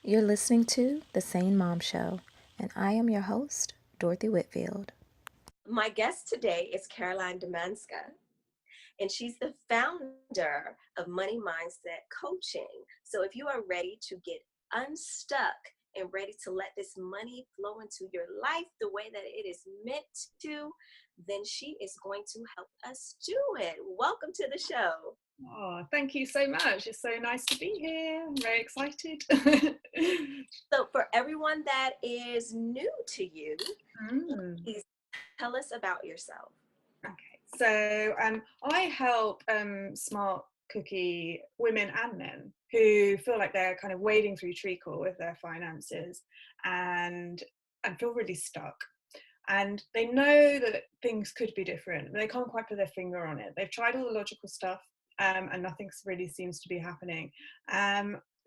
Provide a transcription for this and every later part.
You're listening to The Sane Mom Show, and I am your host, Dorothy Whitfield. My guest today is Caroline Domanska, and she's the founder of Money Mindset Coaching. So if you are ready to get unstuck and ready to let this money flow into your life the way that it is meant to, then she is going to help us do it. Welcome to the show. Oh, thank you so much. It's so nice to be here. I'm very excited. So for everyone that is new to you, Mm. please tell us about yourself. Okay, so I help smart cookie women and men who feel like they're kind of wading through treacle with their finances and feel really stuck. And they know that things could be different, but they can't quite put their finger on it. They've tried all the logical stuff, and nothing really seems to be happening.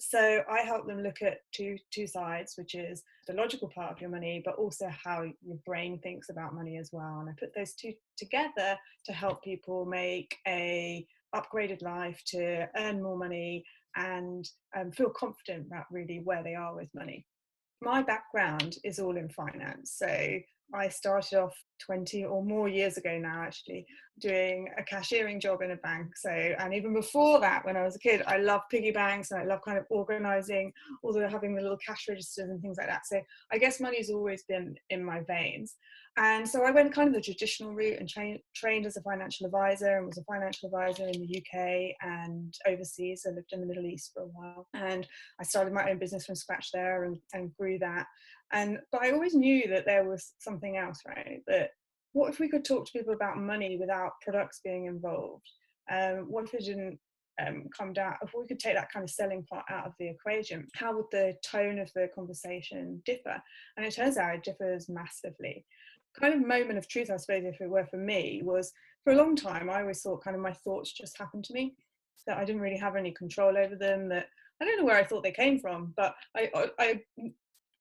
So I help them look at two sides, which is the logical part of your money, but also how your brain thinks about money as well. And I put those two together to help people make a upgraded life, to earn more money, and feel confident about really where they are with money. My background is all in finance. So I started off 20 or more years ago now, actually, doing a cashiering job in a bank. So, and even before that, when I was a kid, I loved piggy banks and I love kind of organizing, although having the little cash registers and things like that. So I guess money's always been in my veins. And so I went kind of the traditional route and trained as a financial advisor, and was a financial advisor in the UK and overseas. I lived in the Middle East for a while. And I started my own business from scratch there and grew that. But I always knew that there was something else, right? That what if we could talk to people about money without products being involved? What if it didn't come down? If we could take that kind of selling part out of the equation, how would the tone of the conversation differ? And it turns out it differs massively. Kind of moment of truth, I suppose, if it were for me, was for a long time I always thought kind of my thoughts just happened to me, that I didn't really have any control over them, that I don't know where I thought they came from, but I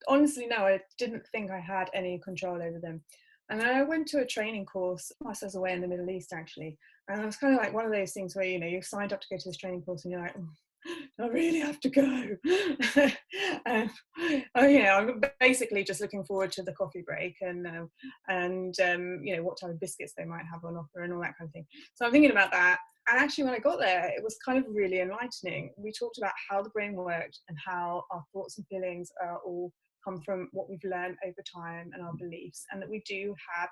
honestly, no, I didn't think I had any control over them. And then I went to a training course whilst I was away in the Middle East, actually. And it was kind of like one of those things where, you've signed up to go to this training course and you're like, I really have to go. um, I'm basically just looking forward to the coffee break and what type of biscuits they might have on offer and all that kind of thing. So I'm thinking about that. And actually, when I got there, it was kind of really enlightening. We talked about how the brain worked and how our thoughts and feelings are all come from what we've learned over time and our beliefs, and that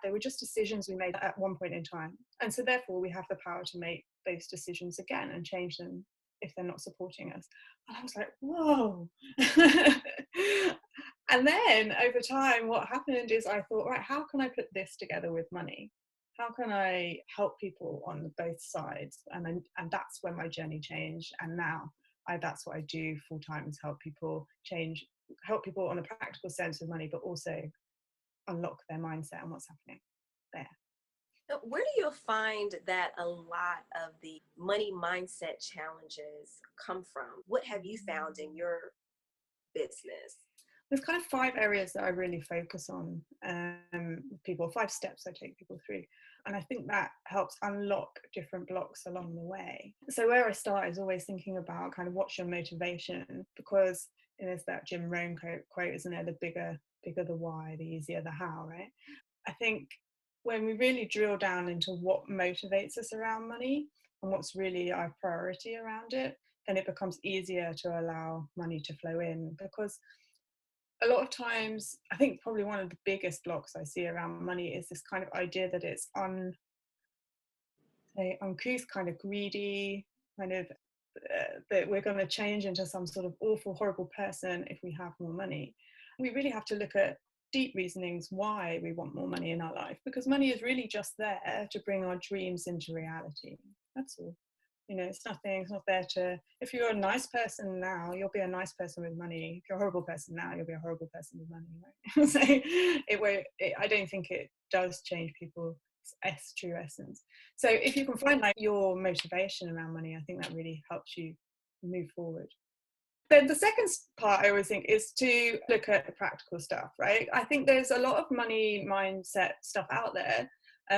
they were just decisions we made at one point in time. And so therefore we have the power to make those decisions again and change them if they're not supporting us. And I was like, whoa. And then over time, what happened is I thought, right, how can I put this together with money? How can I help people on both sides? And that's when my journey changed. And now that's what I do full time, is help people on a practical sense with money, but also unlock their mindset and what's happening there. Now, where do you find that a lot of the money mindset challenges come from? What have you found in your business? There's kind of 5 areas that I really focus on with people, 5 steps I take people through. And I think that helps unlock different blocks along the way. So where I start is always thinking about kind of what's your motivation, because there's that Jim Rohn quote, isn't it? The bigger the why, the easier the how, right? I think when we really drill down into what motivates us around money and what's really our priority around it, then it becomes easier to allow money to flow in. Because a lot of times, I think probably one of the biggest blocks I see around money is this kind of idea that it's uncouth, kind of greedy, kind of that we're going to change into some sort of awful, horrible person if we have more money. We really have to look at deep reasonings why we want more money in our life, because money is really just there to bring our dreams into reality. That's all. It's not there to, if you're a nice person now, you'll be a nice person with money. If you're a horrible person now, you'll be a horrible person with money, right? So I don't think it does change people's true essence. So if you can find like your motivation around money, I think that really helps you move forward. Then the second part I always think is to look at the practical stuff, right? I think there's a lot of money mindset stuff out there,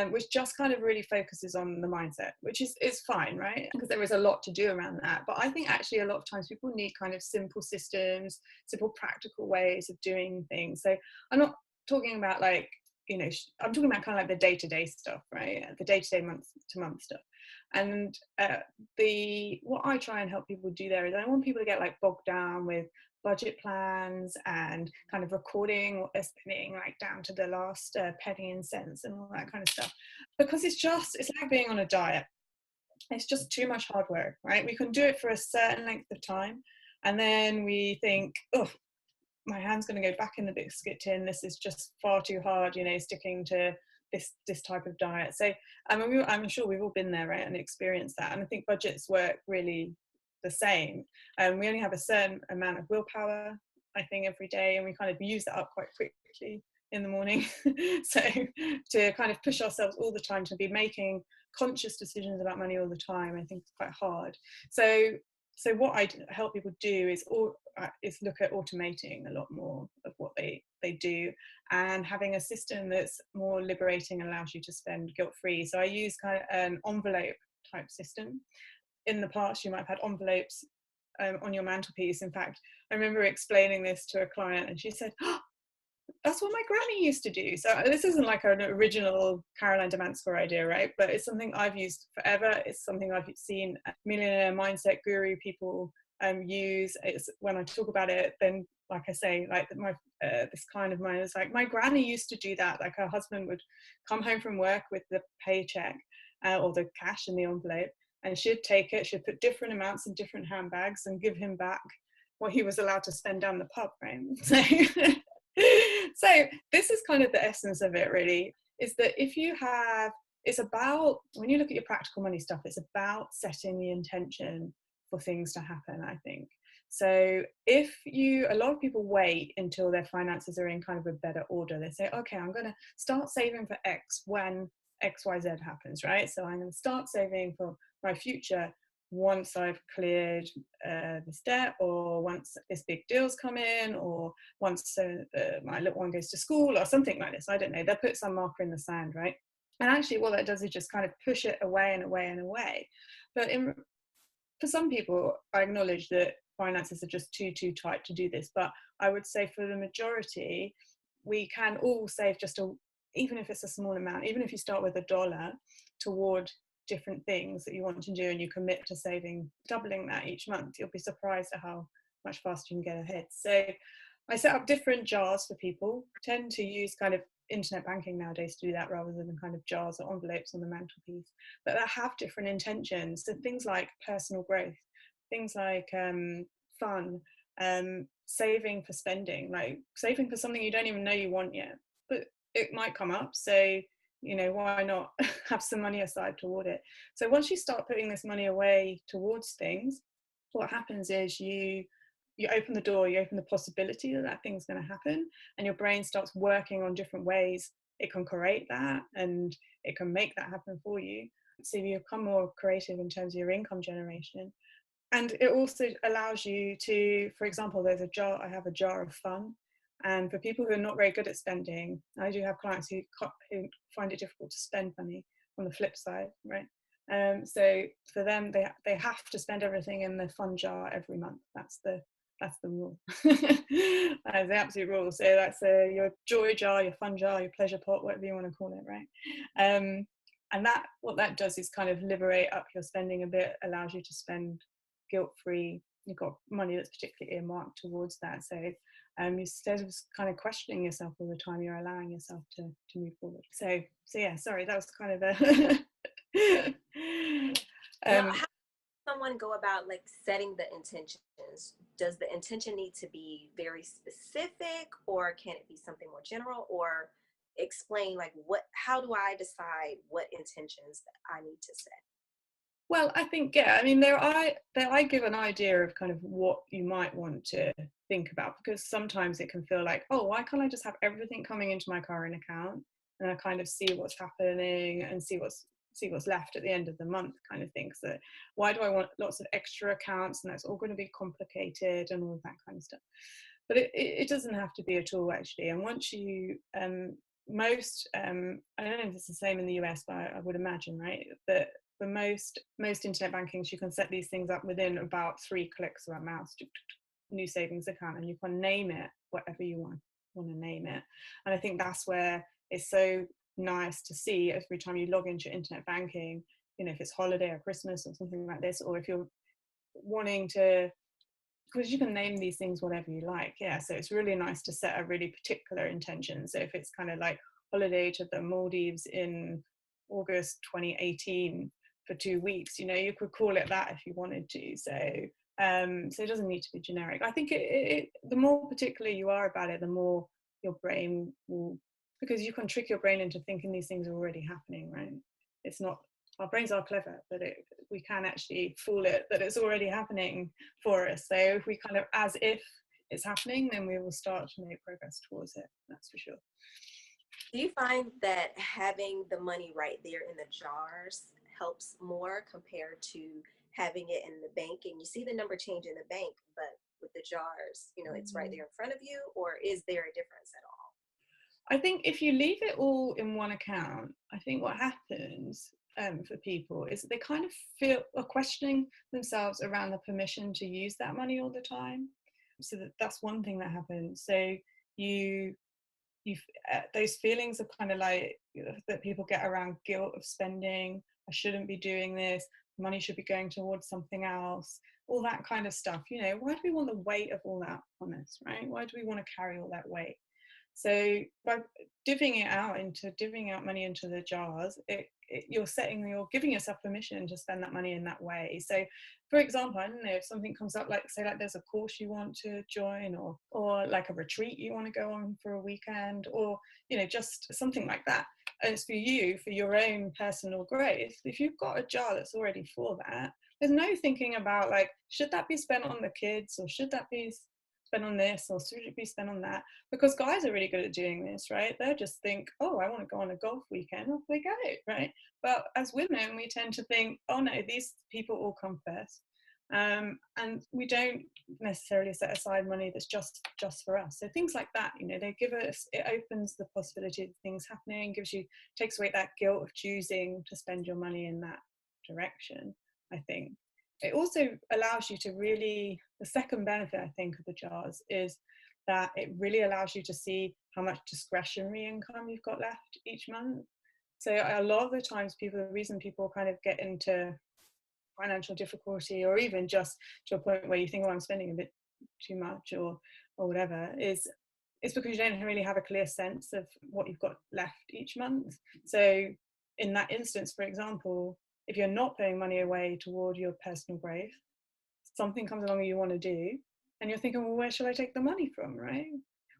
which just kind of really focuses on the mindset, which is fine, right? Because there is a lot to do around that. But I think actually a lot of times people need kind of simple systems, simple practical ways of doing things. So I'm not talking about like, you know, I'm talking about kind of like the day-to-day stuff, right? The day-to-day, month-to-month stuff. And what I try and help people do there is I don't want people to get like bogged down with budget plans and kind of recording what they're spending like down to the last penny and cents and all that kind of stuff, because it's like being on a diet. It's just too much hard work, right? We can do it for a certain length of time, and then we think, oh, my hand's going to go back in the biscuit tin, this is just far too hard, you know, sticking to this type of diet. So I'm sure we've all been there, right, and experienced that. And I think budgets work really the same. We only have a certain amount of willpower, I think, every day, and we kind of use that up quite quickly in the morning. So to kind of push ourselves all the time to be making conscious decisions about money all the time, I think it's quite hard. So what I help people do is look at automating a lot more of what they do, and having a system that's more liberating and allows you to spend guilt-free. So I use kind of an envelope type system. In the past, you might have had envelopes on your mantelpiece. In fact, I remember explaining this to a client, and she said, oh, that's what my granny used to do. So this isn't like an original Caroline Domanska idea, right? But it's something I've used forever. It's something I've seen millionaire mindset guru people use. It's when I talk about it, then like I say, like this client of mine is like, my granny used to do that. Like her husband would come home from work with the paycheck or the cash in the envelope, and she'd take it. She'd put different amounts in different handbags and give him back what he was allowed to spend down the pub, right? So so this is kind of the essence of it, really, is that it's about, when you look at your practical money stuff, it's about setting the intention for things to happen, I think. So a lot of people wait until their finances are in kind of a better order. They say, okay, I'm going to start saving for X when XYZ happens, right? So I'm going to start saving for my future once I've cleared this debt, or once this big deal's come in, or once my little one goes to school, or something like this. I don't know. They'll put some marker in the sand, right? And actually what that does is just kind of push it away and away and away. But for some people, I acknowledge that finances are just too tight to do this. But I would say for the majority, we can all save even if it's a small amount, even if you start with $1 toward different things that you want to do, and you commit to saving, doubling that each month, you'll be surprised at how much faster you can get ahead. So I set up different jars for people. Tend to use kind of internet banking nowadays to do that, rather than kind of jars or envelopes on the mantelpiece, but that have different intentions. So things like personal growth, things like fun, saving for spending, like saving for something you don't even know you want yet, but it might come up. So, you know, why not have some money aside toward it? So once you start putting this money away towards things, what happens is you open the door, you open the possibility that thing's going to happen, and your brain starts working on different ways it can create that, and it can make that happen for you. So you become more creative in terms of your income generation. And it also allows you to, for example, I have a jar of fun. And for people who are not very good at spending, I do have clients who find it difficult to spend money on the flip side, right? So for them, they have to spend everything in the fun jar every month. That's the rule. That's the absolute rule. So that's your joy jar, your fun jar, your pleasure pot, whatever you want to call it, right? And what that does is kind of liberate up your spending a bit, allows you to spend guilt-free. You've got money that's particularly earmarked towards that. So instead of kind of questioning yourself all the time, you're allowing yourself to move forward. So yeah, sorry, that was kind of a Now, how does someone go about like setting the intentions? Does the intention need to be very specific, or can it be something more general? Or explain like how do I decide what intentions that I need to set? Well, I think, yeah, I mean, I give an idea of kind of what you might want to think about, because sometimes it can feel like, oh, why can't I just have everything coming into my current account, and I kind of see what's happening and see what's left at the end of the month, kind of thing. So why do I want lots of extra accounts, and that's all going to be complicated and all of that kind of stuff? But it doesn't have to be at all, actually. And once you most, I don't know if it's the same in the US, but I would imagine, right, that for most internet bankings, you can set these things up within about 3 clicks of a mouse. New savings account, and you can name it whatever you want to name it. And I think that's where it's so nice to see every time you log into your internet banking, you know, if it's holiday or Christmas or something like this, or if you're wanting to, because you can name these things whatever you like. Yeah, so it's really nice to set a really particular intention. So if it's kind of like holiday to the Maldives in August 2018 for 2 weeks, you know, you could call it that if you wanted to. So it doesn't need to be generic. I think the more particular you are about it, the more your brain will, because you can trick your brain into thinking these things are already happening, right? It's not, our brains are clever, but we can actually fool it that it's already happening for us. So if we kind of as if it's happening, then we will start to make progress towards it. That's for sure. Do you find that having the money right there in the jars helps more compared to having it in the bank and you see the number change in the bank, but with the jars, you know, it's right there in front of you, or is there a difference at all? I think if you leave it all in one account, I think what happens for people is that they kind of feel are questioning themselves around the permission to use that money all the time. So that's one thing that happens. So you you those feelings of kind of like that people get around guilt of spending. I shouldn't be doing this. Money should be going towards something else. All that kind of stuff. You know, why do we want the weight of all that on us, right? Why do we want to carry all that weight? So by divvying out money into the jars, you're giving yourself permission to spend that money in that way. So, for example, I don't know if something comes up, like say like there's a course you want to join, or like a retreat you want to go on for a weekend, or you know just something like that. And it's for you, for your own personal growth. If you've got a jar that's already for that, there's no thinking about like should that be spent on the kids or should that be spent on this or should it be spent on that, because guys are really good at doing this, right? They'll just think, oh, I want to go on a golf weekend, off they go, right? But as women, we tend to think, oh no, these people all come first. And we don't necessarily set aside money that's just for us. So things like that, you know, they give us, it opens the possibility of things happening, takes away that guilt of choosing to spend your money in that direction, I think. It also allows you to really, the second benefit I think of the jars is that it really allows you to see how much discretionary income you've got left each month. So a lot of the times the reason people kind of get into financial difficulty, or even just to a point where you think, oh, I'm spending a bit too much or whatever, is it's because you don't really have a clear sense of what you've got left each month. So in that instance, for example, if you're not putting money away toward your personal growth, something comes along you want to do, and you're thinking, well, where should I take the money from, right?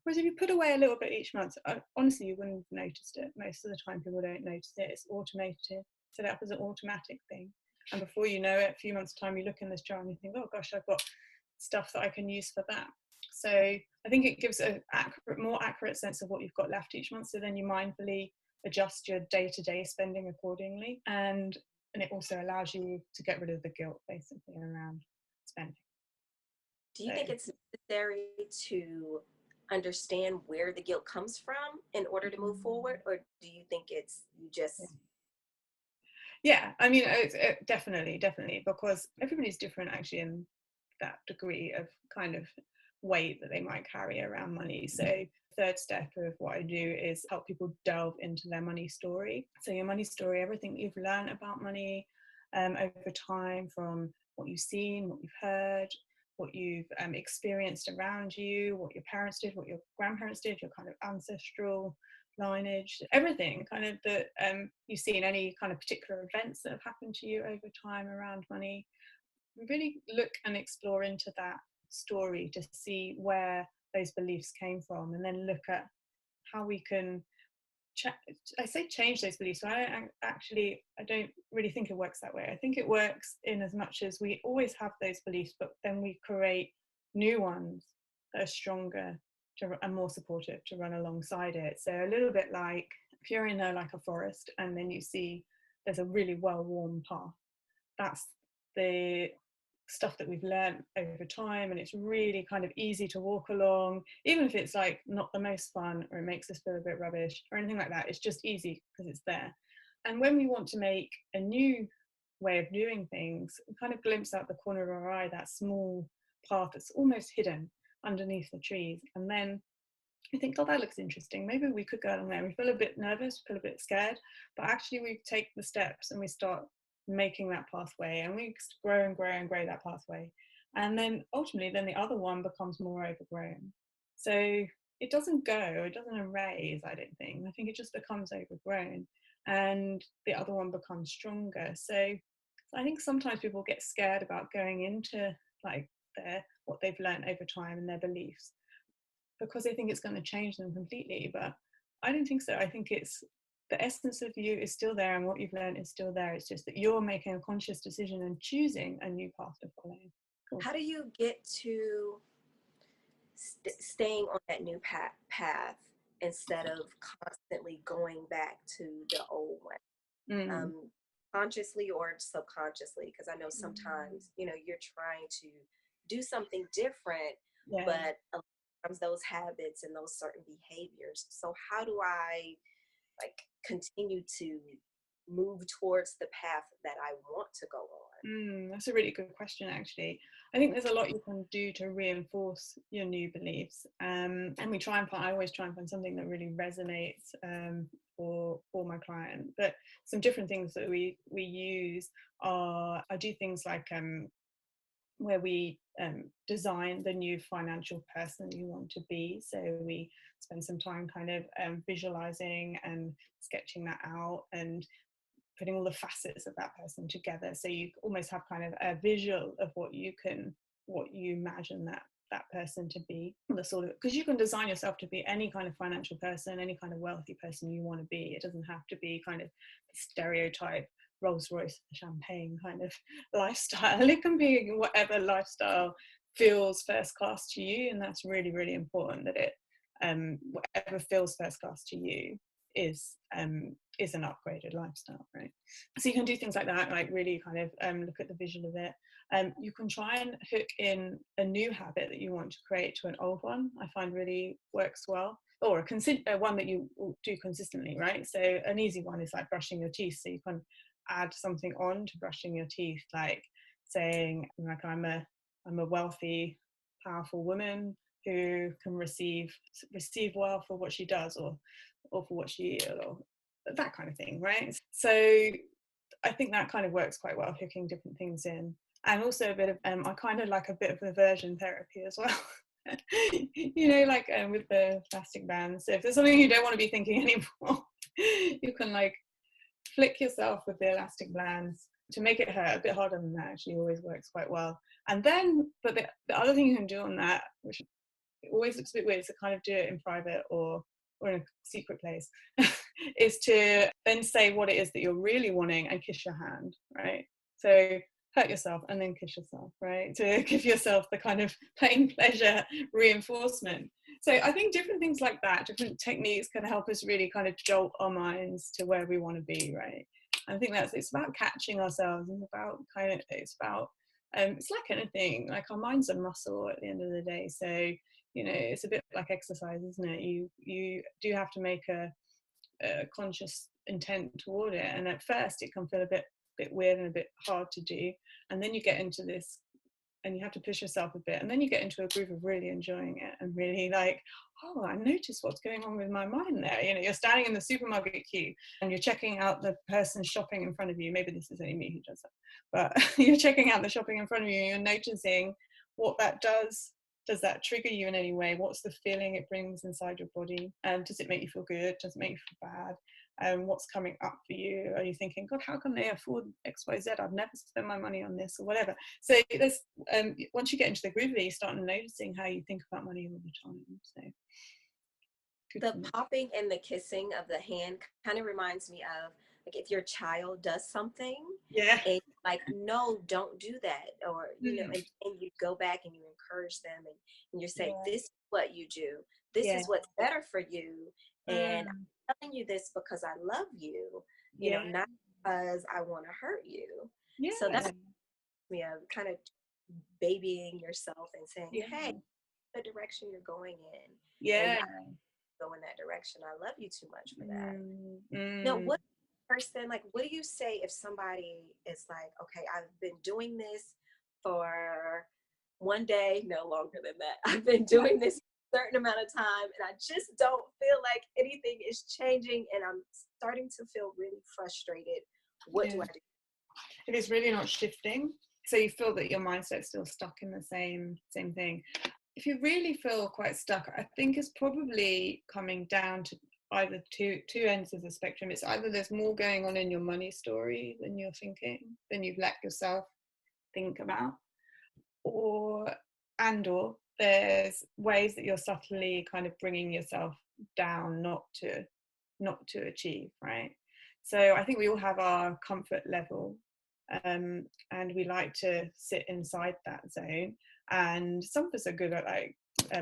Whereas if you put away a little bit each month, honestly, you wouldn't have noticed it. Most of the time, people don't notice it. It's automated, set up as an automatic thing. And before you know it, a few months' time, you look in this jar and you think, oh gosh, I've got stuff that I can use for that. So I think it gives a more accurate sense of what you've got left each month. So then you mindfully adjust your day-to-day spending accordingly. And it also allows you to get rid of the guilt, basically, around spending. Do you think it's necessary to understand where the guilt comes from in order to move forward, or do you think it's you just Yeah, I mean, definitely, because everybody's different actually in that degree of kind of weight that they might carry around money. So third step of what I do is help people delve into their money story. So your money story, everything you've learned about money over time, from what you've seen, what you've heard, what you've experienced around you, what your parents did, what your grandparents did, your kind of ancestral lineage, everything kind of that you've seen, any kind of particular events that have happened to you over time around money. Really look and explore into that story to see where those beliefs came from, and then look at how we can I say change those beliefs. I don't really think it works that way. I think it works in as much as we always have those beliefs, but then we create new ones that are stronger and more supportive to run alongside it. So a little bit like if you're in a forest and then you see there's a really well-worn path, that's the stuff that we've learned over time, and it's really kind of easy to walk along, even if it's like not the most fun or it makes us feel a bit rubbish or anything like that. It's just easy because it's there. And when we want to make a new way of doing things, we kind of glimpse out the corner of our eye that small path that's almost hidden underneath the trees, and then I think, oh, that looks interesting. Maybe we could go along there. We feel a bit nervous, we feel a bit scared, but actually we take the steps and we start making that pathway, and we grow and grow and grow that pathway. And then ultimately, then the other one becomes more overgrown. So it doesn't go, it doesn't erase, I don't think. I think it just becomes overgrown, and the other one becomes stronger. So I think sometimes people get scared about going into like what they've learned over time and their beliefs, because they think it's going to change them completely. But I don't think so. I think it's the essence of you is still there and what you've learned is still there. It's just that you're making a conscious decision and choosing a new path to follow. Cool. How do you get to staying on that new path instead of constantly going back to the old one? Consciously or subconsciously, because I know sometimes you're trying to do something different, but a lot of times those habits and those certain behaviors. So how do I like continue to move towards the path that I want to go on? That's a really good question, actually. I think there's a lot you can do to reinforce your new beliefs, and I always try and find something that really resonates for my client. But some different things that we use are, I do things like where we design the new financial person you want to be. So we spend some time kind of visualizing and sketching that out and putting all the facets of that person together, so you almost have kind of a visual of what you imagine that person to be. The sort of, because you can design yourself to be any kind of financial person, any kind of wealthy person you want to be. It doesn't have to be kind of stereotype Rolls Royce champagne kind of lifestyle. It can be whatever lifestyle feels first class to you, and that's really, really important, that it whatever feels first class to you is an upgraded lifestyle, right? So you can do things like that, like really kind of look at the visual of it. You can try and hook in a new habit that you want to create to an old one. I find really works well, or one that you do consistently, right? So an easy one is like brushing your teeth. So you can add something on to brushing your teeth, like saying like I'm a wealthy, powerful woman who can receive well for what she does, or for what she, or that kind of thing, right? So I think that kind of works quite well, hooking different things in. And also a bit of I kind of like a bit of aversion therapy as well. Like with the plastic bands. So if there's something you don't want to be thinking anymore, you can like flick yourself with the elastic bands to make it hurt a bit harder than that. Actually always works quite well. And then, but the other thing you can do on that, which always looks a bit weird, is to kind of do it in private or in a secret place, is to then say what it is that you're really wanting and kiss your hand, right? So hurt yourself and then kiss yourself, right? To give yourself the kind of pain pleasure reinforcement. So I think different things like that, different techniques can help us really kind of jolt our minds to where we want to be, right? I think it's about catching ourselves, and it's like anything, like our mind's a muscle at the end of the day. So it's a bit like exercise, isn't it? You do have to make a conscious intent toward it, and at first it can feel a bit weird and a bit hard to do, and then you get into this and you have to push yourself a bit, and then you get into a groove of really enjoying it and really like, oh, I notice what's going on with my mind there. You're standing in the supermarket queue and you're checking out the person shopping in front of you. Maybe this is only me who does that, but you're checking out the shopping in front of you and you're noticing what that does. Does that trigger you in any way? What's the feeling it brings inside your body? Does it make you feel good? Does it make you feel bad? What's coming up for you? Are you thinking, God, how can they afford XYZ? I'd never spend my money on this, or whatever. So there's once you get into the groove of it, you start noticing how you think about money all the time. So the popping and the kissing of the hand kind of reminds me of like if your child does something, and like, no, don't do that, or and you go back and you encourage them, and you say, this is what you do, this is what's better for you, and I'm telling you this because I love you, not because I want to hurt you. So that's me kind of babying yourself and saying, Yeah. hey, the direction you're going in, and Yeah. not go in that direction. I love you too much for that. Mm, Now, mm, what person, like, what do you say if somebody is like, okay, I've been doing this for one day, no longer than that. I've been doing this a certain amount of time and I just don't feel like anything is changing and I'm starting to feel really frustrated. What do yeah. I do? If it's really not shifting, so you feel that your mindset's still stuck in the same thing. If you really feel quite stuck, I think it's probably coming down to either two ends of the spectrum. It's either there's more going on in your money story than you're thinking, than you've let yourself think about, or or there's ways that you're subtly kind of bringing yourself down not to achieve, right? So I think we all have our comfort level, and we like to sit inside that zone, and some of us are good at like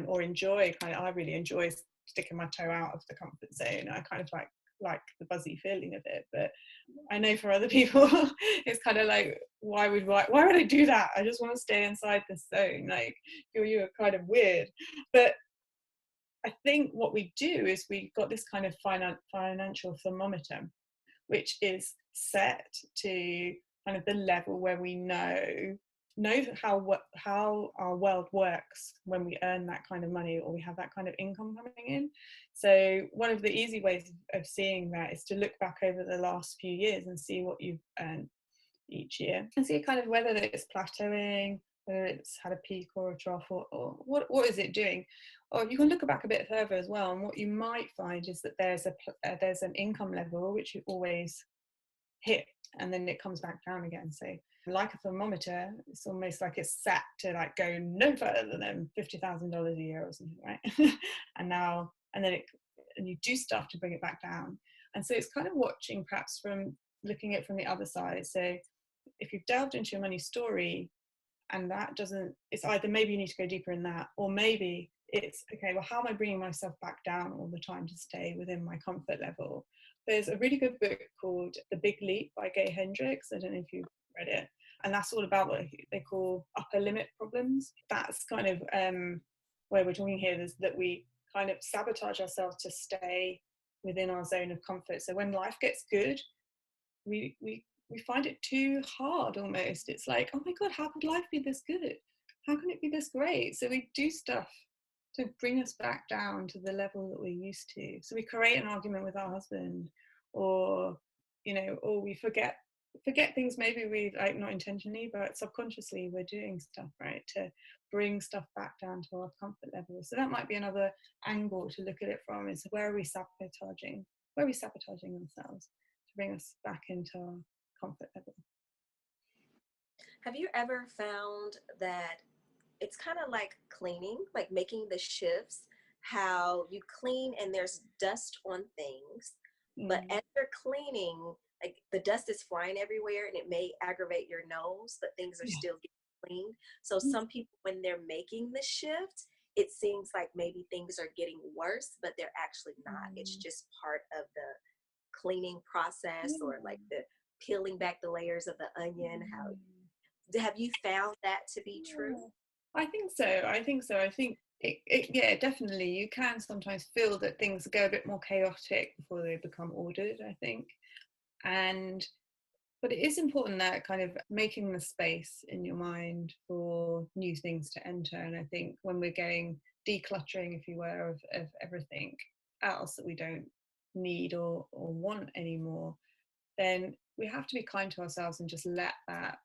or enjoy kind of, I really enjoy sticking my toe out of the comfort zone. I kind of like the buzzy feeling of it, but I know for other people it's kind of like, why would I do that? I just want to stay inside this zone. Like you're kind of weird. But I think what we do is we've got this kind of financial thermometer, which is set to kind of the level where we know how our world works when we earn that kind of money or we have that kind of income coming in. So one of the easy ways of seeing that is to look back over the last few years and see what you've earned each year and see kind of whether it's plateauing, whether it's had a peak or a trough, or what is it doing. Or you can look back a bit further as well, and what you might find is that there's an income level which you always hit, and then it comes back down again. So like a thermometer, it's almost like it's set to like go no further than $50,000 a year or something, right? and you do stuff to bring it back down. And so it's kind of watching, perhaps from looking at it from the other side. So if you've delved into your money story and that doesn't, it's either maybe you need to go deeper in that, or maybe it's okay, well, how am I bringing myself back down all the time to stay within my comfort level? There's a really good book called The Big Leap by Gay Hendricks. I don't know if you've read it, and that's all about what they call upper limit problems. That's kind of where we're talking here, is that we kind of sabotage ourselves to stay within our zone of comfort. So when life gets good, we find it too hard almost. It's like, oh my God, how could life be this good? How can it be this great? So we do stuff to bring us back down to the level that we're used to. So we create an argument with our husband, or or we forget things, maybe we like not intentionally, but subconsciously we're doing stuff, right, to bring stuff back down to our comfort level. So that might be another angle to look at it from, is where are we sabotaging ourselves to bring us back into our comfort level. Have you ever found that it's kind of like cleaning, like making the shifts, how you clean and there's dust on things, but Mm. as you're cleaning, like the dust is flying everywhere and it may aggravate your nose, but things are Yeah. still getting cleaned. So some people, when they're making the shift, it seems like maybe things are getting worse, but they're actually not. It's Mm. just part of the cleaning process, Yeah. or like the peeling back the layers of the onion. How Mm. have you found that to be true? Yeah. I think so. I think yeah, definitely. You can sometimes feel that things go a bit more chaotic before they become ordered, I think. And but it is important that kind of making the space in your mind for new things to enter. And I think when we're going decluttering, if you were, of everything else that we don't need or want anymore, then we have to be kind to ourselves and just let that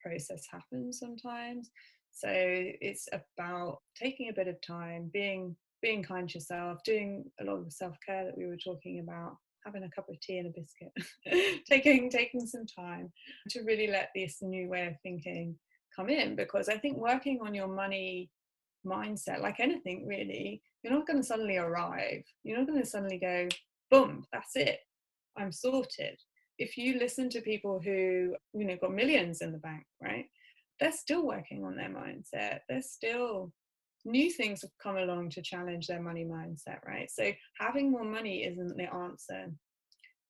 process happen sometimes. So it's about taking a bit of time, being kind to yourself, doing a lot of the self-care that we were talking about, having a cup of tea and a biscuit, taking some time to really let this new way of thinking come in. Because I think working on your money mindset, like anything really, you're not going to suddenly arrive. You're not going to suddenly go, boom, that's it, I'm sorted. If you listen to people who got millions in the bank, right, they're still working on their mindset. They're still, new things have come along to challenge their money mindset, right? So having more money isn't the answer.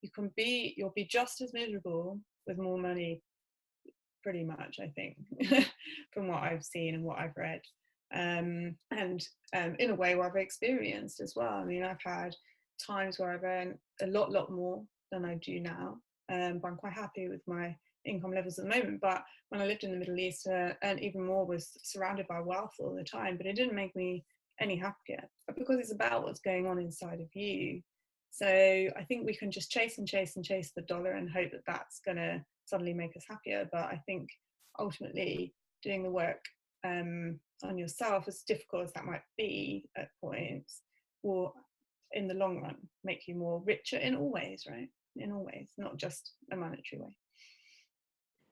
You'll be just as miserable with more money pretty much, I think, from what I've seen and what I've read. And in a way what I've experienced as well. I mean, I've had times where I've earned a lot more than I do now, but I'm quite happy with my income levels at the moment. But when I lived in the Middle East, and even more, was surrounded by wealth all the time, but it didn't make me any happier, because it's about what's going on inside of you. So I think we can just chase and chase and chase the dollar and hope that that's going to suddenly make us happier. But I think ultimately doing the work on yourself, as difficult as that might be at points, will in the long run make you more richer in all ways, right? In all ways, not just a monetary way.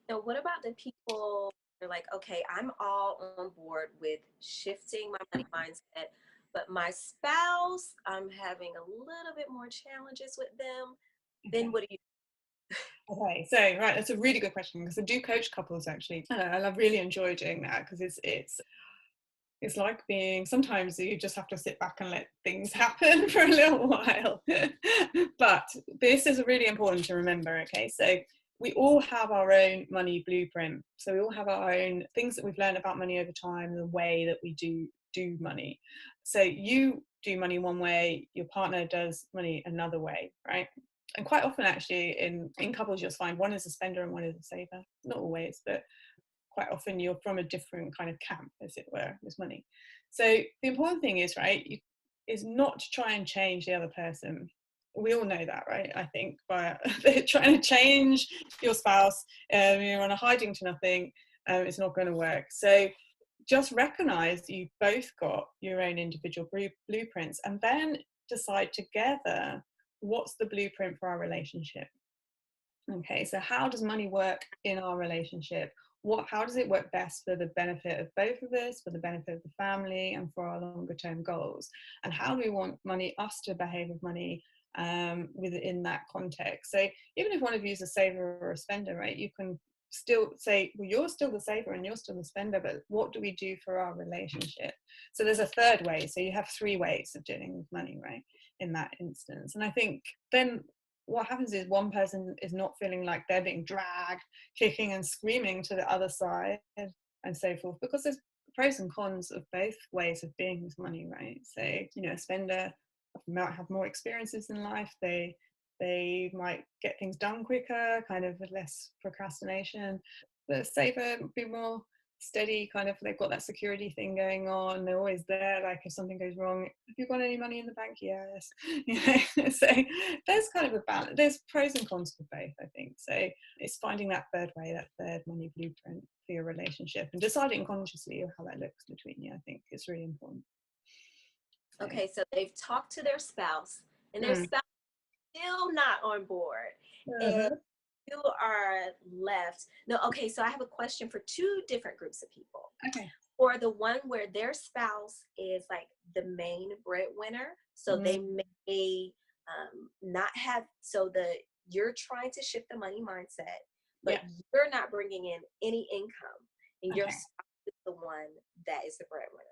Now, what about the people who are like, okay, I'm all on board with shifting my money mindset, but my spouse, I'm having a little bit more challenges with them. Then Okay. what do you? Okay, so right, that's a really good question, because I do coach couples actually, and I really enjoy doing that, because it's like being, sometimes you just have to sit back and let things happen for a little while. But this is really important to remember, okay? So we all have our own money blueprint. So we all have our own things that we've learned about money over time, the way that we do money. So you do money one way, your partner does money another way, right? And quite often actually in couples you'll find one is a spender and one is a saver. Not always, but quite often you're from a different kind of camp, as it were, with money. So the important thing is, right, is not to try and change the other person. We all know that, right? I think, but trying to change your spouse, you're on a hiding to nothing, it's not going to work. So just recognize you've both got your own individual blueprints, and then decide together what's the blueprint for our relationship. Okay, so how does money work in our relationship? How does it work best for the benefit of both of us, for the benefit of the family, and for our longer term goals? And how do we want us to behave with money within that context? So even if one of you is a saver or a spender, right, you can still say, well, you're still the saver and you're still the spender, but what do we do for our relationship? So there's a third way. So you have three ways of dealing with money, right, in that instance. And I think then what happens is one person is not feeling like they're being dragged, kicking and screaming to the other side and so forth, because there's pros and cons of both ways of being with money, right? So, a spender might have more experiences in life. They might get things done quicker, kind of with less procrastination. The saver be more steady, kind of, they've got that security thing going on, they're always there, like if something goes wrong, have you got any money in the bank? Yes. So there's kind of a balance, there's pros and cons for both, I think. So it's finding that third way, that third money blueprint for your relationship, and deciding consciously how that looks between you. I think it's really important. So, Okay, so they've talked to their spouse, and their spouse is still not on board, and you are left. No, okay, so I have a question for two different groups of people. okay. Or the one where their spouse is like the main breadwinner, so they may not have, you're trying to shift the money mindset, but you're not bringing in any income, and your spouse is the one that is the breadwinner.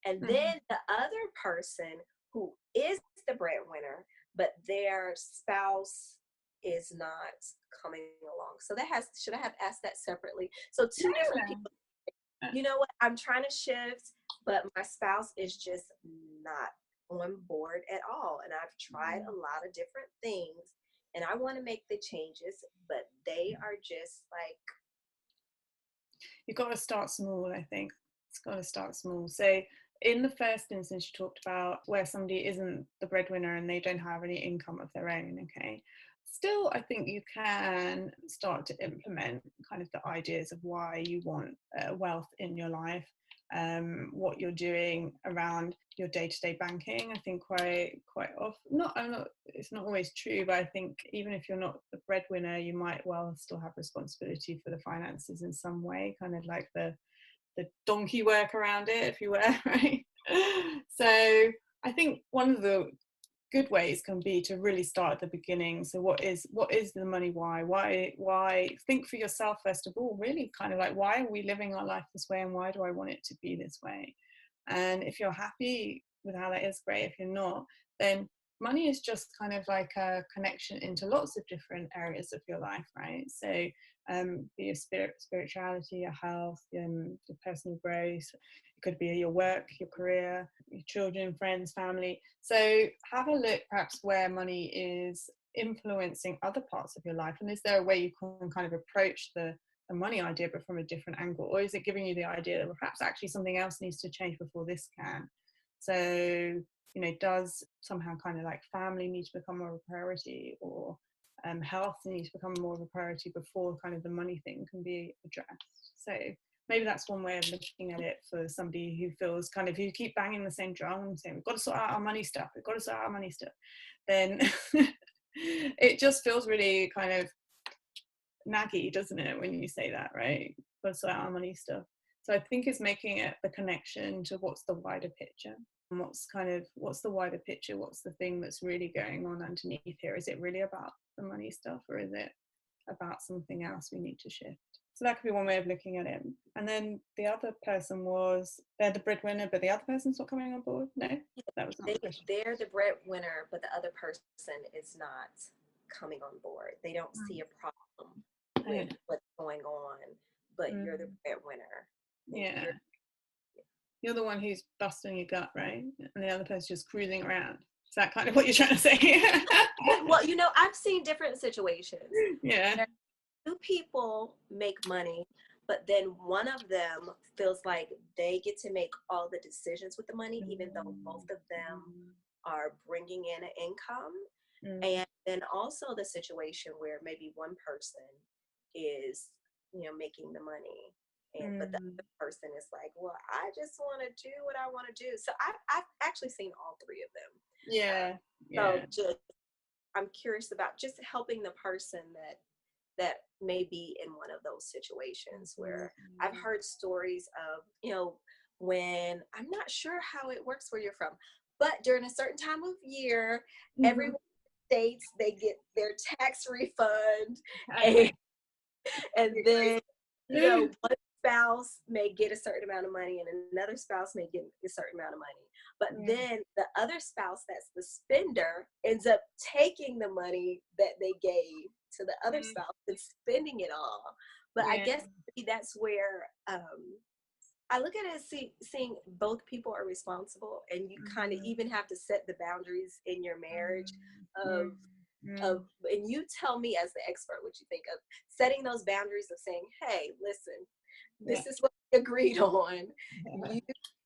And then the other person who is the breadwinner, but their spouse is not coming along. So should I have asked that separately? So two different people, you know what, I'm trying to shift, but my spouse is just not on board at all. And I've tried a lot of different things and I want to make the changes, but they are just like. You've got to start small, I think. It's got to start small. So in the first instance you talked about, where somebody isn't the breadwinner and they don't have any income of their own, okay, still I think you can start to implement kind of the ideas of why you want wealth in your life, what you're doing around your day-to-day banking. I think quite often, it's not always true, but I think even if you're not the breadwinner, you might well still have responsibility for the finances in some way, kind of like the donkey work around it, if you were, right? So I think one of the good ways can be to really start at the beginning. So what is the money why think for yourself first of all, really kind of like, why are we living our life this way and why do I want it to be this way? And if you're happy with how that is, great. If you're not, then money is just kind of like a connection into lots of different areas of your life, right? So your spirituality, your health, your personal growth. It could be your work, your career, your children, friends, family. So have a look perhaps where money is influencing other parts of your life, and is there a way you can kind of approach the money idea but from a different angle, or is it giving you the idea that perhaps actually something else needs to change before this can? So does somehow kind of like family need to become more of a priority, or health needs to become more of a priority before kind of the money thing can be addressed? So maybe that's one way of looking at it for somebody who feels kind of, you keep banging the same drum and saying, we've got to sort out our money stuff, we've got to sort out our money stuff, then it just feels really kind of naggy, doesn't it, when you say that, right? Got to sort out our money stuff. So I think it's making it the connection to what's the wider picture. What's the wider picture? What's the thing that's really going on underneath here? Is it really about the money stuff, or is it about something else we need to shift? So that could be one way of looking at it. And then the other person they're the breadwinner, but the other person's not coming on board? No, that was not the question. They're the breadwinner, but the other person is not coming on board. They don't see a problem with what's going on, but you're the breadwinner. Yeah. You're the one who's busting your gut, right? And the other person's just cruising around. Is that kind of what you're trying to say? Well, I've seen different situations. Yeah. Two people make money, but then one of them feels like they get to make all the decisions with the money, even though both of them are bringing in an income. And then also the situation where maybe one person is, making the money, but the other person is like, well, I just want to do what I want to do. So I've actually seen all three of them. Yeah. So I'm curious about just helping the person that may be in one of those situations where I've heard stories of, when, I'm not sure how it works where you're from, but during a certain time of year, everyone states they get their tax refund. And then, one spouse may get a certain amount of money and another spouse may get a certain amount of money. But then the other spouse that's the spender ends up taking the money that they gave to the other spouse and spending it all. But I guess that's where I look at it as seeing both people are responsible, and you kind of even have to set the boundaries in your marriage of and you tell me as the expert what you think of setting those boundaries of saying, hey, listen, this is what we agreed on. You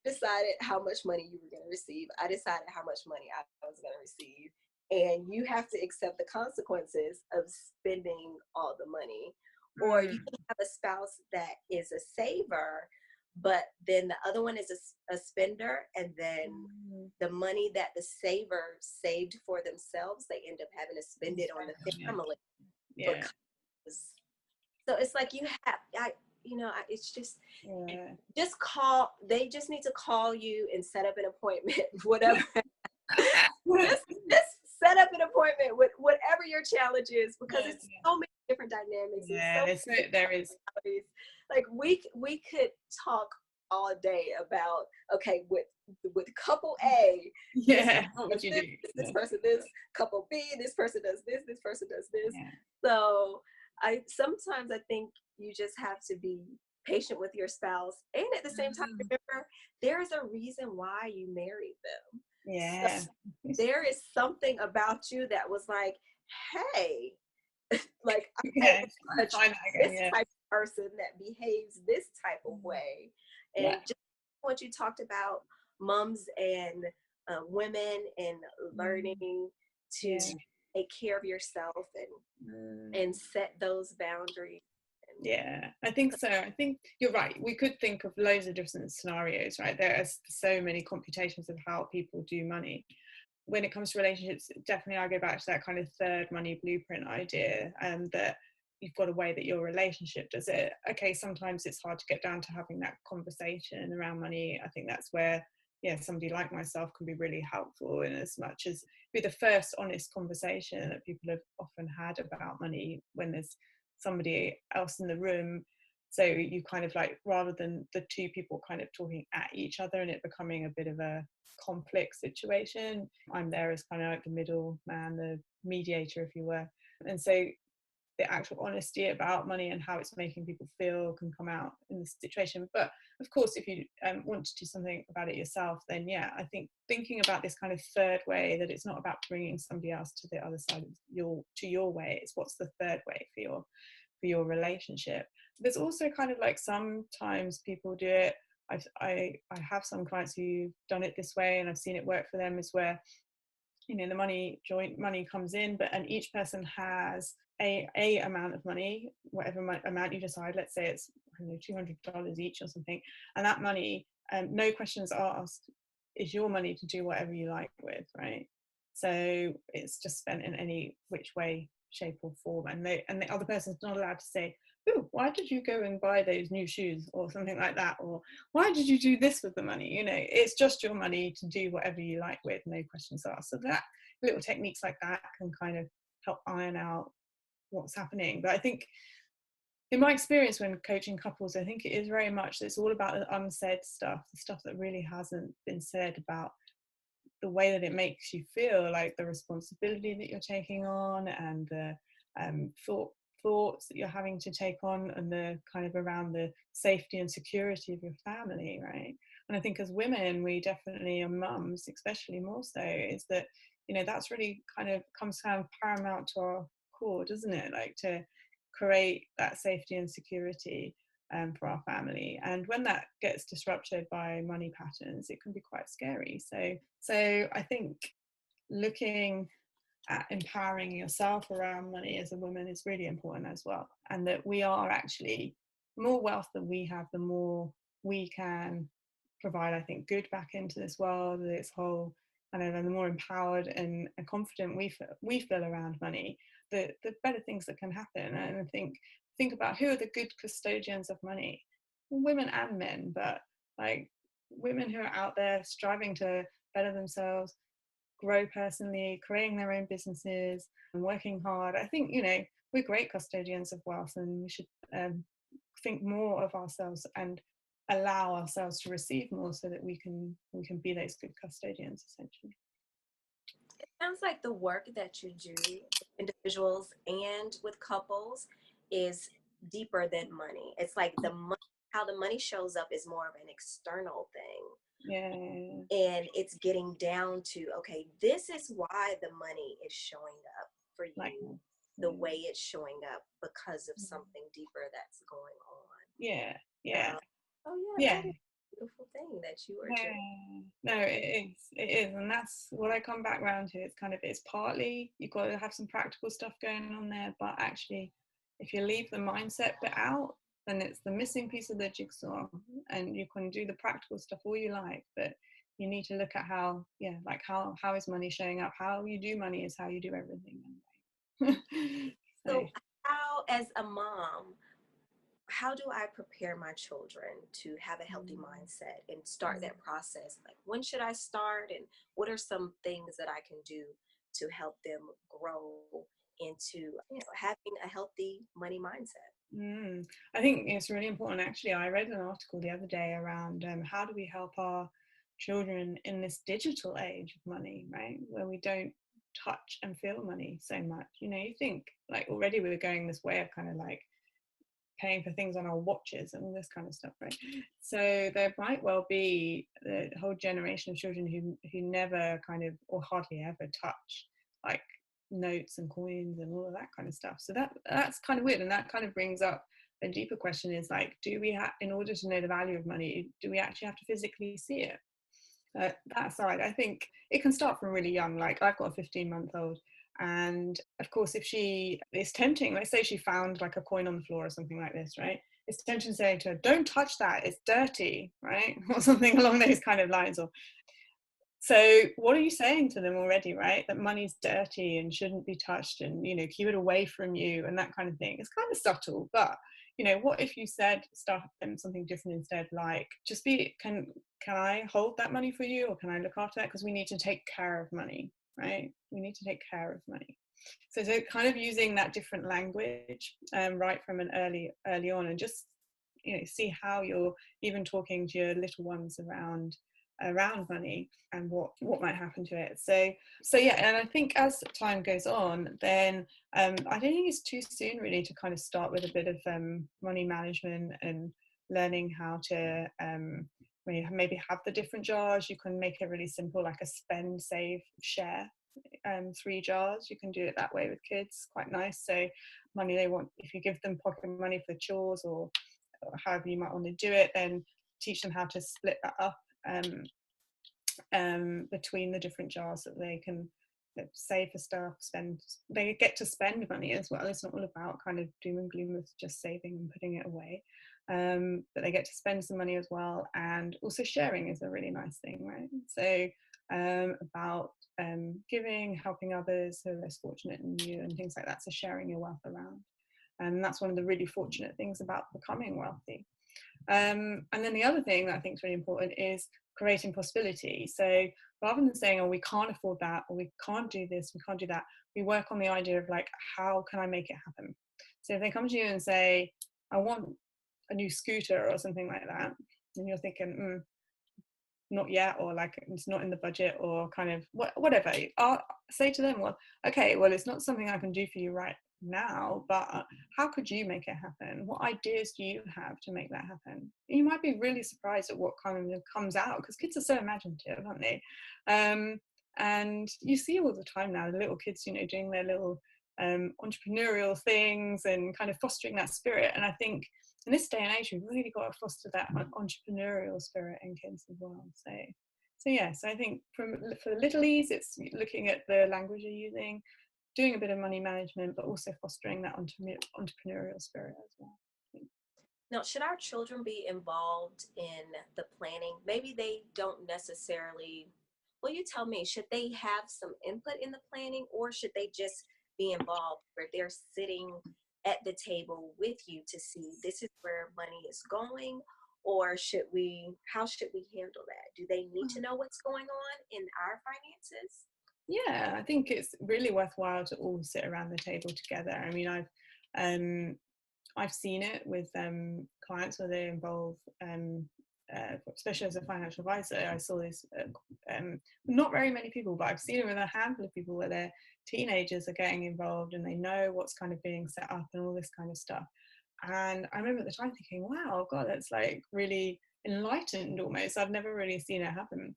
decided how much money you were going to receive. I decided how much money I was going to receive. And you have to accept the consequences of spending all the money. Or you can have a spouse that is a saver, but then the other one is a spender, and then the money that the saver saved for themselves, they end up having to spend it on the family. So it's like it's just they just need to call you and set up an appointment, whatever. just set up an appointment with whatever your challenge is, because it's so many different dynamics. There is. Like we could talk all day about, okay, with couple A, what would you do? This person this, couple B, this person does this person does this. So sometimes I think you just have to be patient with your spouse, and at the same time remember there's a reason why you married them. So there is something about you that was like, hey, like this type of person that behaves this type of way. And just what you talked about, moms and women, and learning to take care of yourself and set those boundaries. I think so. I think you're right. We could think of loads of different scenarios, right? There are so many computations of how people do money. When it comes to relationships, definitely I go back to that kind of third money blueprint idea, and that you've got a way that your relationship does it. Okay, sometimes it's hard to get down to having that conversation around money. I think that's where somebody like myself can be really helpful, in as much as be the first honest conversation that people have often had about money when there's somebody else in the room So you kind of like, rather than the two people kind of talking at each other and it becoming a bit of a conflict situation, I'm there as kind of like the middle man, the mediator, if you were. And so the actual honesty about money and how it's making people feel can come out in this situation. But of course, if you want to do something about it yourself, then yeah, I think thinking about this kind of third way, that it's not about bringing somebody else to the other side of your way, it's what's the third way for your relationship. There's also kind of like, sometimes people do it, I have some clients who've done it this way and I've seen it work for them, is where, you know, the joint money comes in, and each person has a amount of money, whatever amount you decide. Let's say it's, I don't know, $200 each or something, and that money, no questions asked, is your money to do whatever you like with, right? So it's just spent in any which way, shape or form, and the other person's not allowed to say, "Ooh, why did you go and buy those new shoes?" or something like that, or "Why did you do this with the money?" You know, it's just your money to do whatever you like with, no questions asked. So that little techniques like that can kind of help iron out what's happening. But I think, in my experience when coaching couples, I think it is very much, it's all about the unsaid stuff, the stuff that really hasn't been said, about the way that it makes you feel, like the responsibility that you're taking on, and the thoughts that you're having to take on, and the kind of around the safety and security of your family, right? And I think as women, we definitely, and mums especially more so, is that, you know, that's really kind of comes down paramount to our core, doesn't it? Like, to create that safety and security for our family. And when that gets disrupted by money patterns, it can be quite scary. So I think looking at empowering yourself around money as a woman is really important as well. And that we are actually, the more wealth that we have, the more we can provide, I think, good back into this world, this whole kind of, and the more empowered and confident we feel around money, the better things that can happen. And I think about who are the good custodians of money, women and men, but like women who are out there striving to better themselves, grow personally, creating their own businesses and working hard. I think, you know, we're great custodians of wealth, and we should think more of ourselves and allow ourselves to receive more, so that we can be those good custodians, essentially. It sounds like the work that you do with individuals and with couples is deeper than money. It's like the money, how the money shows up is more of an external thing. Yeah, And it's getting down to, okay, this is why the money is showing up for like, you the way it's showing up, because of something deeper that's going yeah, on. yeah, Oh yeah, yeah. that is a beautiful thing that you are doing. Yeah, no, it is, and that's what I come back round to. It's kind of, it's partly you've got to have some practical stuff going on there, but actually, if you leave the mindset bit out, then it's the missing piece of the jigsaw. And you can do the practical stuff all you like, but you need to look at how, yeah, like how is money showing up? How you do money is how you do everything. So, So how, as a mom, how do I prepare my children to have a healthy mindset and start that process? Like, when should I start, and what are some things that I can do to help them grow into, having a healthy money mindset? I think it's really important. Actually, I read an article the other day around how do we help our children in this digital age of money, right? Where we don't touch and feel money so much. You know, you think like already we're going this way of kind of like paying for things on our watches and all this kind of stuff, right? So there might well be a whole generation of children who never kind of, or hardly ever touch like notes and coins and all of that kind of stuff. So that's kind of weird, and that kind of brings up a deeper question: is like, do we have, in order to know the value of money, do we actually have to physically see it? That side, I think it can start from really young. Like, I've got a 15-month-old, and of course, if she is tempting, let's say she found like a coin on the floor or something like this, right? It's tempting to say to her, "Don't touch that, it's dirty," right? Or something along those kind of lines. Or so what are you saying to them already, right? That money's dirty and shouldn't be touched, and, you know, keep it away from you, and that kind of thing. It's kind of subtle, but, you know, what if you said stuff, something different instead, like, just be, can I hold that money for you, or can I look after that, because we need to take care of money, right? We need to take care of money. So kind of using that different language right from an early on, and just see how you're even talking to your little ones around money and what might happen to it. So yeah, and I think as time goes on, then I don't think it's too soon really to kind of start with a bit of money management and learning how to maybe have the different jars. You can make it really simple, like a spend, save, share, 3 jars. You can do it that way with kids, quite nice. So money they want, if you give them pocket money for chores or however you might want to do it, then teach them how to split that up between the different jars, that they can save for stuff, spend. They get to spend money as well. It's not all about kind of doom and gloom with just saving and putting it away, but they get to spend some money as well. And also sharing is a really nice thing, right? So about giving, helping others who are less fortunate than you, and things like that. So sharing your wealth around, and that's one of the really fortunate things about becoming wealthy. And then the other thing that I think is really important is creating possibility. So rather than saying, oh, we can't afford that, or we can't do this, we can't do that, we work on the idea of like, how can I make it happen? So if they come to you and say, I want a new scooter or something like that, and you're thinking, not yet, or like it's not in the budget, or kind of whatever, I'll say to them, well, okay, well, it's not something I can do for you right now, but how could you make it happen? What ideas do you have to make that happen? You might be really surprised at what kind of comes out, because kids are so imaginative, aren't they? And you see all the time now the little kids, doing their little entrepreneurial things and kind of fostering that spirit. And I think in this day and age, we've really got to foster that entrepreneurial spirit in kids as well. So yes, I think for the littlies, it's looking at the language you're using, doing a bit of money management, but also fostering that entrepreneurial spirit as well. Now, should our children be involved in the planning? Maybe they don't necessarily, well, you tell me, should they have some input in the planning, or should they just be involved where they're sitting at the table with you to see this is where money is going? Or how should we handle that? Do they need to know what's going on in our finances? Yeah, I think it's really worthwhile to all sit around the table together. I mean, I've seen it with clients where they involve, especially as a financial advisor. I saw this, not very many people, but I've seen it with a handful of people where their teenagers are getting involved and they know what's kind of being set up and all this kind of stuff. And I remember at the time thinking, wow, God, that's like really enlightened almost. I've never really seen it happen.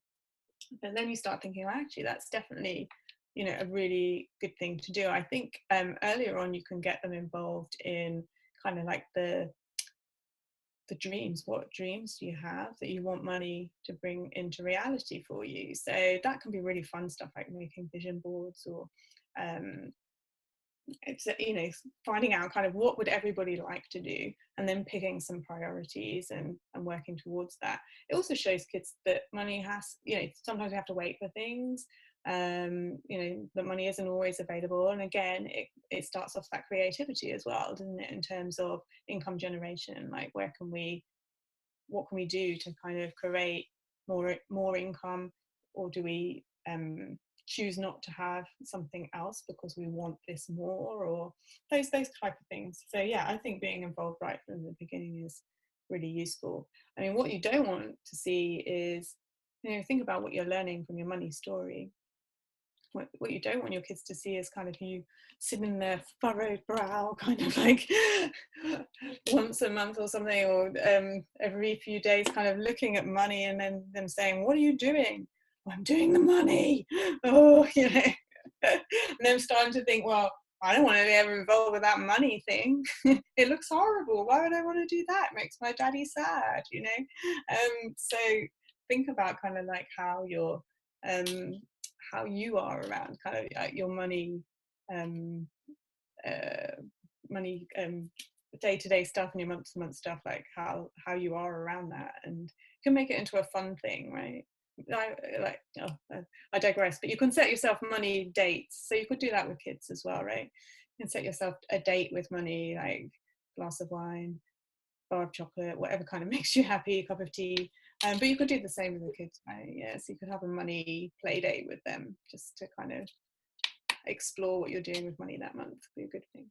But then you start thinking, well, actually, that's definitely, a really good thing to do. I think earlier on you can get them involved in kind of like the dreams. What dreams do you have that you want money to bring into reality for you? So that can be really fun stuff, like making vision boards, or it's finding out kind of what would everybody like to do, and then picking some priorities and working towards that. It also shows kids that money has, sometimes we have to wait for things, that money isn't always available. And again, it starts off that creativity as well, doesn't it, in terms of income generation, like what can we do to kind of create more income, or do we choose not to have something else because we want this more, or those type of things. So yeah, I think being involved right from the beginning is really useful. I mean, what you don't want to see is, think about what you're learning from your money story. What you don't want your kids to see is kind of you sitting in their furrowed brow, kind of like once a month or something, or every few days, kind of looking at money and then them saying, what are you doing? Well, I'm doing the money. Oh, and them starting to think, well, I don't want to be ever involved with that money thing. It looks horrible. Why would I want to do that? It makes my daddy sad, So think about kind of like how you're how you are around kind of your money money day-to-day stuff and your month-to-month stuff, like how you are around that, and you can make it into a fun thing, right? I digress, but you can set yourself money dates, so you could do that with kids as well, right? You can set yourself a date with money, like glass of wine, bar of chocolate, whatever kind of makes you happy, a cup of tea. But you could do the same with the kids, right? Yeah, so you could have a money play date with them, just to kind of explore what you're doing with money that month. Would be a good thing.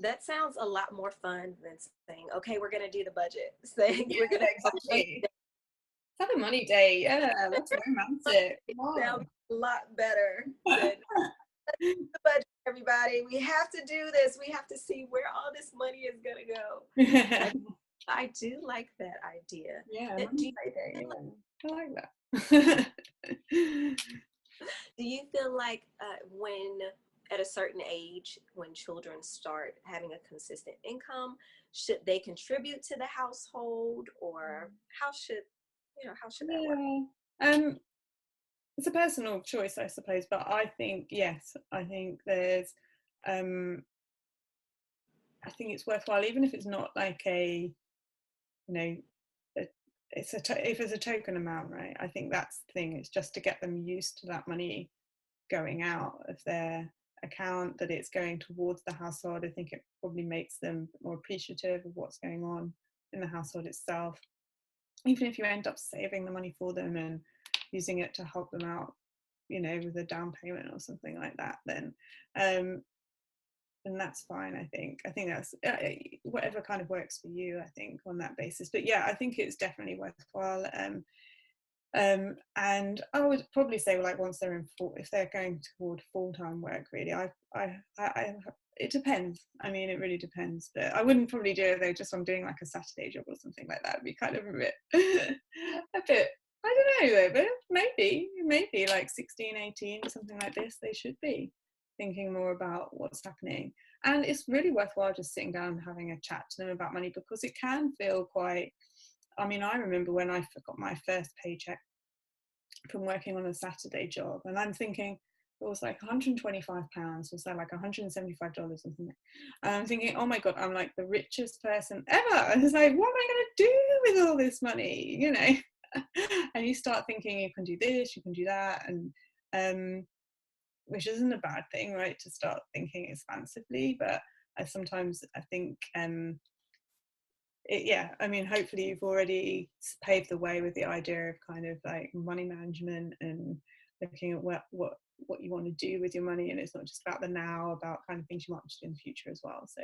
That sounds a lot more fun than saying, okay, we're going to do the budget. Saying Yeah, we're going to exactly. Let's have a money day. Yeah, that's romantic. it Wow. sounds a lot better than the budget, everybody. We have to do this. We have to see where all this money is going to go. Yeah, I do like that idea. Do money you, day. Yeah, I like that. do you feel like when at a certain age, when children start having a consistent income, should they contribute to the household, or how should that work? Yeah. It's a personal choice, I suppose, but I think yes, I think there's um I think it's worthwhile, even if it's not like a, you know, a, if it's a token amount, right? I think that's the thing. It's just to get them used to that money going out of their account, that it's going towards the household. I think it probably makes them more appreciative of what's going on in the household itself. Even if you end up saving the money for them and using it to help them out, with a down payment or something like that, um, then that's fine. I think that's whatever kind of works for you, I think, on that basis. But yeah, I think it's definitely worthwhile. And I would probably say, like, once they're if they're going toward full-time work, really, I it depends. I mean, it really depends. But I wouldn't probably do it though just on doing like a Saturday job or something like that. It'd be kind of a bit, a bit. I don't know though, but maybe like 16, 18, something like this, they should be thinking more about what's happening. And it's really worthwhile just sitting down and having a chat to them about money, because it can feel quite, I mean, I remember when I got my first paycheck from working on a Saturday job, and I'm thinking it was like £125, was that like $175 or something? And I'm thinking, oh my God, I'm like the richest person ever. And it's like, what am I going to do with all this money? And you start thinking you can do this, you can do that, and which isn't a bad thing, right? To start thinking expansively, but sometimes I think I mean, hopefully you've already paved the way with the idea of kind of like money management and looking at what you want to do with your money, and it's not just about the now, about kind of things you want to do in the future as well. So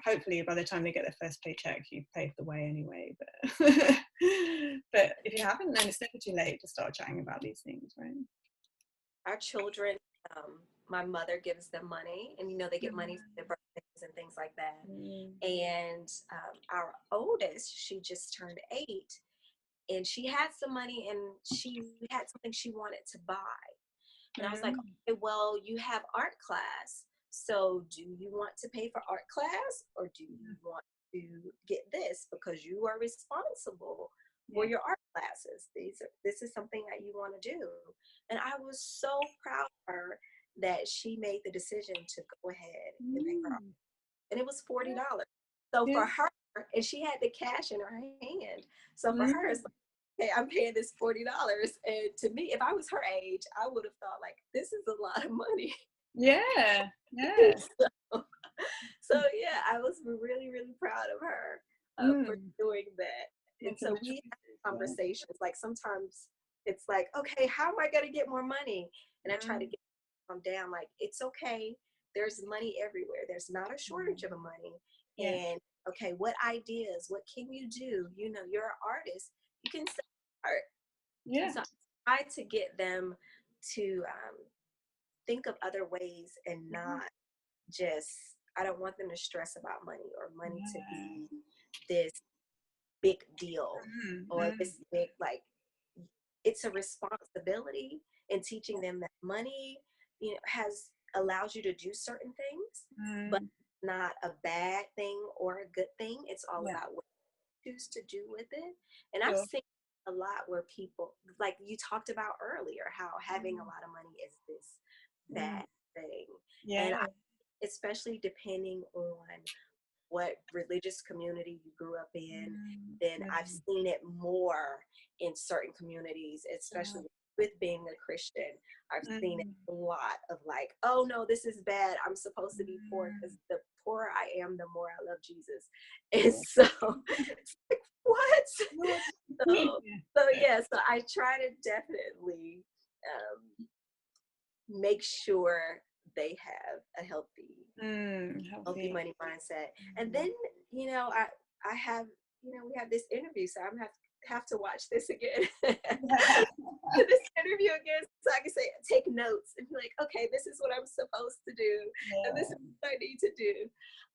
hopefully by the time they get their first paycheck, you've paved the way anyway. But but if you haven't, then it's never too late to start chatting about these things, right? Our children, my mother gives them money, and they get money for their birthdays and things like that. Mm. And our oldest, she just turned 8, and she had some money, and she had something she wanted to buy. And I was like, Mm. okay, well, you have art class. So do you want to pay for art class, or do you want to get this because you are responsible for Yeah. your art classes? This is something that you want to do. And I was so proud of her that she made the decision to go ahead and pay for art. Mm. And it was $40. So Yeah. for her, and she had the cash in her hand. So for her, it's Mm. like, hey, I'm paying this $40. And to me, if I was her age, I would have thought like, this is a lot of money. Yeah. Yeah. so, so yeah, I was really, really proud of her for Mm. doing that. And Making so the we choices. have Yeah. conversations. Like sometimes it's like, okay, how am I going to get more money? And I try to Mm. get them down. Like, it's okay. There's money everywhere. There's not a shortage of Mm. money. Yeah. And okay, what ideas? What can you do? You're an artist. You can sell art. And Yeah. so I try to get them to think of other ways and not just, I don't want them to stress about money, or money to Yeah. be this big deal, Mm. or Mm. this big, like, it's a responsibility, and teaching them that money, has allows you to do certain things, but Mm. not a bad thing or a good thing. It's all Yeah. about what you choose to do with it. And I've Sure. seen a lot where people, like you talked about earlier, how having a Mm. lot of money is this Mm. bad thing. And Yeah. especially depending on what religious community you grew up in, Mm. then I've Mm. seen it more in certain communities, especially Sure. with being a Christian. I've seen it Mm. a lot of like, oh no, this is bad. I'm supposed to be poor, because Mm. the poorer I am, the more I love Jesus. And Sure. so it's like, what? What? So, Yeah. so yeah, so I try to definitely make sure they have a healthy Healthy. money mindset. And then, you know, I have, you know, we have this interview, so I'm have to watch this again. This interview again, so I can say take notes and be like, okay, this is what I'm supposed to do, and this is what I need to do.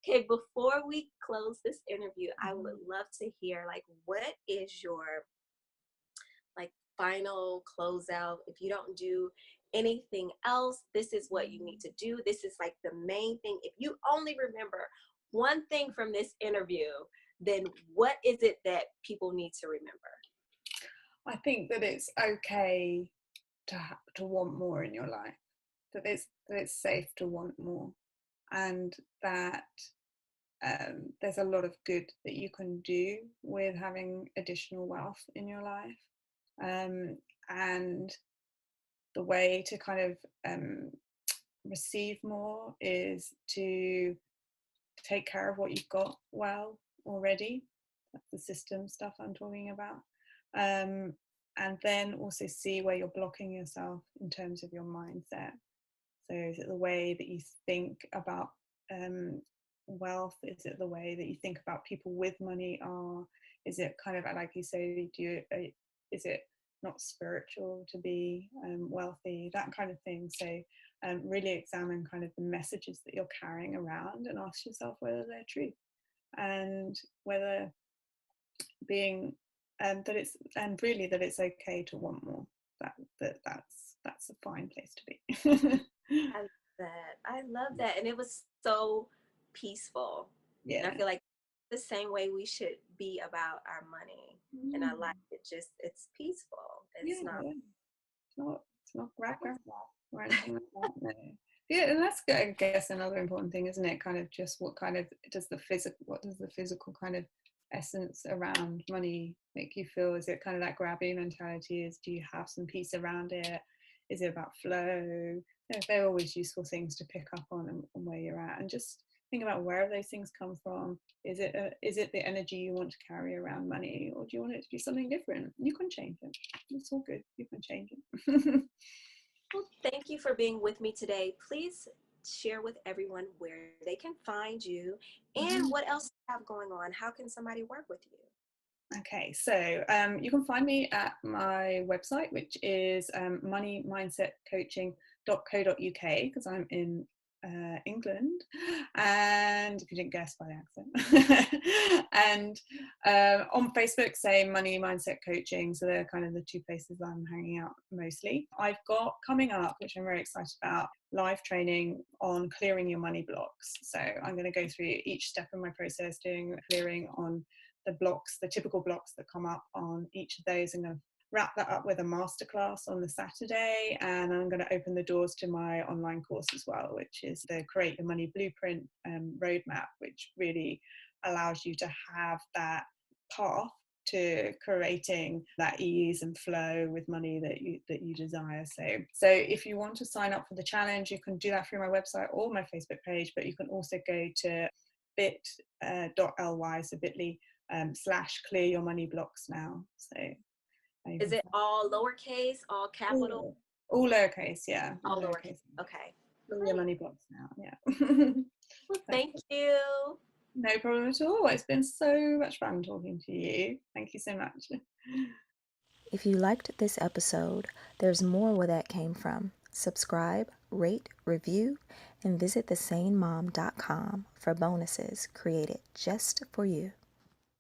Okay, before we close this interview, I would love to hear, like, what is your, like, final closeout? If you don't do anything else, this is what you need to do. This is like the main thing. If you only remember one thing from this interview, then what is it that people need to remember? I think that it's okay to want more in your life. That it's safe to want more, and that there's a lot of good that you can do with having additional wealth in your life, and the way to kind of receive more is to take care of what you've got well already. That's the system stuff I'm talking about. And then also see where you're blocking yourself in terms of your mindset. So is it the way that you think about wealth? Is it the way that you think about people with money? Is it kind of like you say, is it not spiritual to be wealthy? That kind of thing. So really examine kind of the messages that you're carrying around and ask yourself whether they're true, and whether being that it's, and really that it's okay to want more. That's a fine place to be. I love that. I love that. And it was so peaceful. And I Yeah. feel like the same way we should be about our money and our life. It's peaceful. It's Yeah, not. it's not or anything like that. No. Yeah, and that's, I guess, another important thing, isn't it? Kind of just what does the physical kind of essence around money make you feel? Is it kind of that grabby mentality? Do you have some peace around it? Is it about flow? They're always useful things to pick up on, and where you're at, and just think about where those things come from. Is it the energy you want to carry around money, or do you want it to be something different? You can change it. It's all good. You can change it. Well, thank you for being with me today. Please share with everyone where they can find you and what else you have going on. How can somebody work with you? Okay, so you can find me at my website, which is moneymindsetcoaching.co.uk, because I'm in England, and if you didn't guess by the accent, and on Facebook, say Money Mindset Coaching. So they're kind of the two places I'm hanging out mostly. I've got coming up, which I'm very excited about, live training on clearing your money blocks. So I'm going to go through each step in my process, doing clearing on the typical blocks that come up on each of those. I'm going to wrap that up with a masterclass on the Saturday, and I'm going to open the doors to my online course as well, which is the Create Your Money Blueprint roadmap, which really allows you to have that path to creating that ease and flow with money that you desire. So if you want to sign up for the challenge, you can do that through my website or my Facebook page, but you can also go to bit.ly, so bit.ly /clear your money blocks now. So Is it all lowercase, all capital? all lowercase, yeah. All lowercase. Okay. Clear your Great. money blocks now, yeah. Well, thank you. No problem at all. It's been so much fun talking to you. Thank you so much. If you liked this episode, there's more where that came from. Subscribe, rate, review, and visit thesanemom.com for bonuses created just for you.